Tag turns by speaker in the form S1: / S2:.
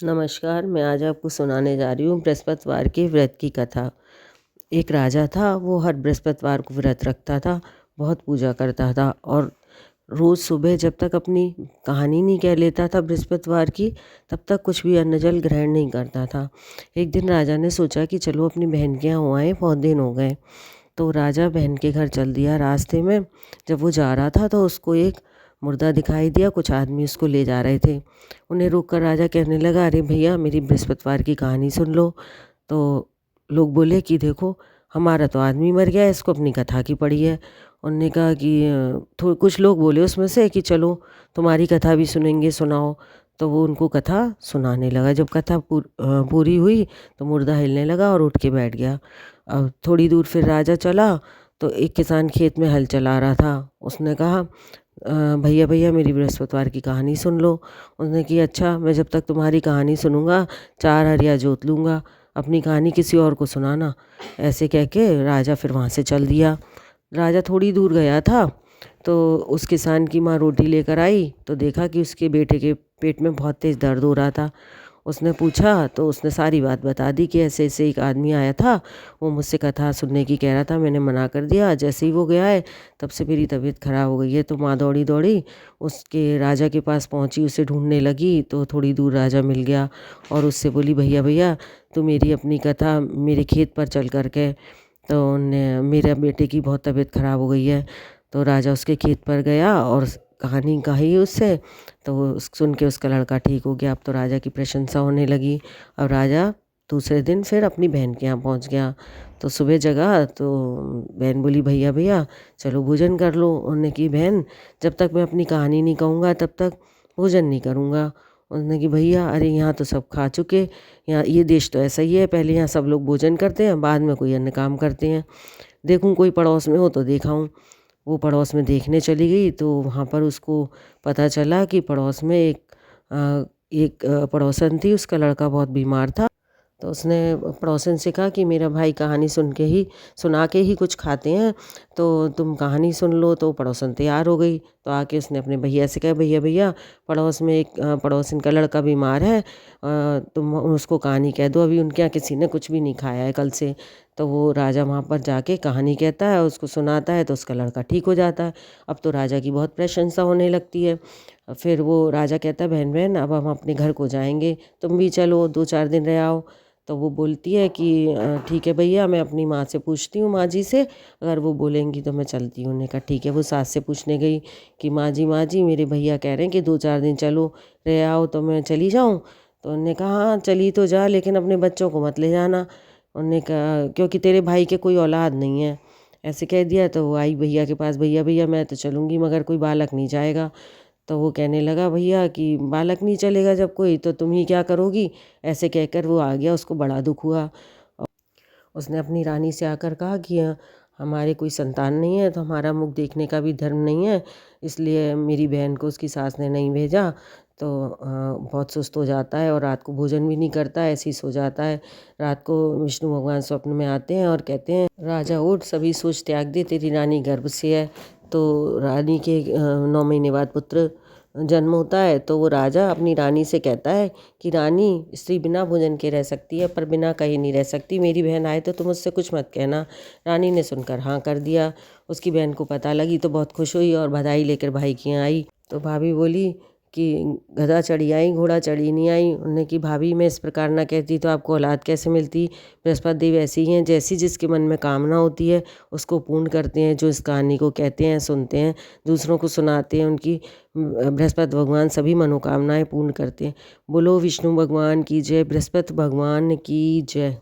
S1: नमस्कार, मैं आज आपको सुनाने जा रही हूँ बृहस्पतिवार के व्रत की कथा। एक राजा था, वो हर बृहस्पतिवार को व्रत रखता था, बहुत पूजा करता था और रोज़ सुबह जब तक अपनी कहानी नहीं कह लेता था बृहस्पतिवार की, तब तक कुछ भी अन्न जल ग्रहण नहीं करता था। एक दिन राजा ने सोचा कि चलो अपनी बहन के यहाँ हो आएँ, बहुत दिन हो गए। तो राजा बहन के घर चल दिया। रास्ते में जब वो जा रहा था तो उसको एक मुर्दा दिखाई दिया, कुछ आदमी उसको ले जा रहे थे। उन्हें रोक कर राजा कहने लगा, अरे भैया मेरी बृहस्पतिवार की कहानी सुन लो। तो लोग बोले कि देखो, हमारा तो आदमी मर गया है, इसको अपनी कथा की पड़ी है। उन्होंने कहा कि कुछ लोग बोले उसमें से कि चलो तुम्हारी कथा भी सुनेंगे, सुनाओ। तो वो उनको कथा सुनाने लगा। जब कथा पूरी हुई तो मुर्दा हिलने लगा और उठ के बैठ गया। अब थोड़ी दूर फिर राजा चला तो एक किसान खेत में हल चला रहा था। उसने कहा, भैया भैया मेरी बृहस्पतिवार की कहानी सुन लो। उसने कि अच्छा, मैं जब तक तुम्हारी कहानी सुनूंगा 4 हरिया जोत लूँगा, अपनी कहानी किसी और को सुनाना। ऐसे कह के राजा फिर वहाँ से चल दिया। राजा थोड़ी दूर गया था तो उस किसान की माँ रोटी लेकर आई तो देखा कि उसके बेटे के पेट में बहुत तेज़ दर्द हो रहा था। उसने पूछा तो उसने सारी बात बता दी कि ऐसे ऐसे एक आदमी आया था, वो मुझसे कथा सुनने की कह रहा था, मैंने मना कर दिया। जैसे ही वो गया है तब से मेरी तबीयत ख़राब हो गई है। तो माँ दौड़ी दौड़ी उसके राजा के पास पहुँची, उसे ढूंढने लगी तो थोड़ी दूर राजा मिल गया और उससे बोली, भैया भैया तू मेरी अपनी कथा मेरे खेत पर चल कर के। तो उनने, मेरे बेटे की बहुत तबीयत ख़राब हो गई है। तो राजा उसके खेत पर गया और कहानी कही उससे। तो वो सुन के उसका लड़का ठीक हो गया। अब तो राजा की प्रशंसा होने लगी। और राजा दूसरे दिन फिर अपनी बहन के यहाँ पहुँच गया। तो सुबह जगा तो बहन बोली, भैया भैया चलो भोजन कर लो। उन्होंने की, बहन जब तक मैं अपनी कहानी नहीं कहूँगा तब तक भोजन नहीं करूँगा। उन्होंने कि भैया, अरे यहाँ तो सब खा चुके, यहाँ ये देश तो ऐसा ही है, पहले यहाँ सब लोग भोजन करते हैं, बाद में कोई अन्य काम करते हैं। देखूँ कोई पड़ोस में हो तो देखाऊँ। वो पड़ोस में देखने चली गई तो वहाँ पर उसको पता चला कि पड़ोस में एक पड़ोसन थी, उसका लड़का बहुत बीमार था। तो उसने पड़ोसन से कहा कि मेरा भाई कहानी सुना के ही कुछ खाते हैं, तो तुम कहानी सुन लो। तो पड़ोसन तैयार हो गई। तो आके उसने अपने भैया से कहा, भैया भैया पड़ोस में एक पड़ोसन का लड़का बीमार है, तुम उसको कहानी कह दो, अभी उनके यहाँ किसी ने कुछ भी नहीं खाया है कल से। तो वो राजा वहाँ पर जाके कहानी कहता है, उसको सुनाता है तो उसका लड़का ठीक हो जाता है। अब तो राजा की बहुत प्रशंसा होने लगती है। फिर वो राजा कहता है, बहन बहन अब हम अपने घर को जाएंगे, तुम भी चलो 2-4 दिन रह आओ। तो वो बोलती है कि ठीक है भैया, मैं अपनी माँ से पूछती हूँ, माँ जी से, अगर वो बोलेंगी तो मैं चलती हूँ। उन्होंने कहा ठीक है। वो सास से पूछने गई कि माँ जी मेरे भैया कह रहे हैं कि 2-4 दिन चलो रह आओ, तो मैं चली जाऊँ। तो उन्होंने कहा हाँ चली तो जा, लेकिन अपने बच्चों को मत ले जाना। उन्होंने कहा क्योंकि तेरे भाई के कोई औलाद नहीं है, ऐसे कह दिया। तो वो आई भैया के पास, भैया भैया मैं तो चलूँगी मगर कोई बालक नहीं जाएगा। तो वो कहने लगा, भैया कि बालक नहीं चलेगा जब कोई, तो तुम ही क्या करोगी। ऐसे कहकर वो आ गया। उसको बड़ा दुख हुआ। उसने अपनी रानी से आकर कहा कि हमारे कोई संतान नहीं है, तो हमारा मुख देखने का भी धर्म नहीं है, इसलिए मेरी बहन को उसकी सास ने नहीं भेजा। तो बहुत सुस्त हो जाता है और रात को भोजन भी नहीं करता है, ऐसे ही सो जाता है। रात को विष्णु भगवान स्वप्न में आते हैं और कहते हैं, राजा उठ, सभी सोच त्याग दे, तेरी रानी गर्भ से है। तो रानी के 9 महीने बाद पुत्र जन्म होता है। तो वो राजा अपनी रानी से कहता है कि रानी, स्त्री बिना भोजन के रह सकती है पर बिना कहे नहीं रह सकती, मेरी बहन आए तो तुम उससे कुछ मत कहना। रानी ने सुनकर हाँ कर दिया। उसकी बहन को पता लगी तो बहुत खुश हुई और बधाई लेकर भाई की यहाँ आई। तो भाभी बोली कि गधा चढ़ी आई, घोड़ा चढ़ी नहीं आई। उन्होंने कि भाभी मैं इस प्रकार ना कहती तो आपको औलाद कैसे मिलती। बृहस्पति देव ऐसी ही हैं, जैसी जिसके मन में कामना होती है उसको पूर्ण करते हैं। जो इस कहानी को कहते हैं, सुनते हैं, दूसरों को सुनाते हैं, उनकी बृहस्पति भगवान सभी मनोकामनाएं पूर्ण करते हैं। बोलो विष्णु भगवान की जय, बृहस्पति भगवान की जय।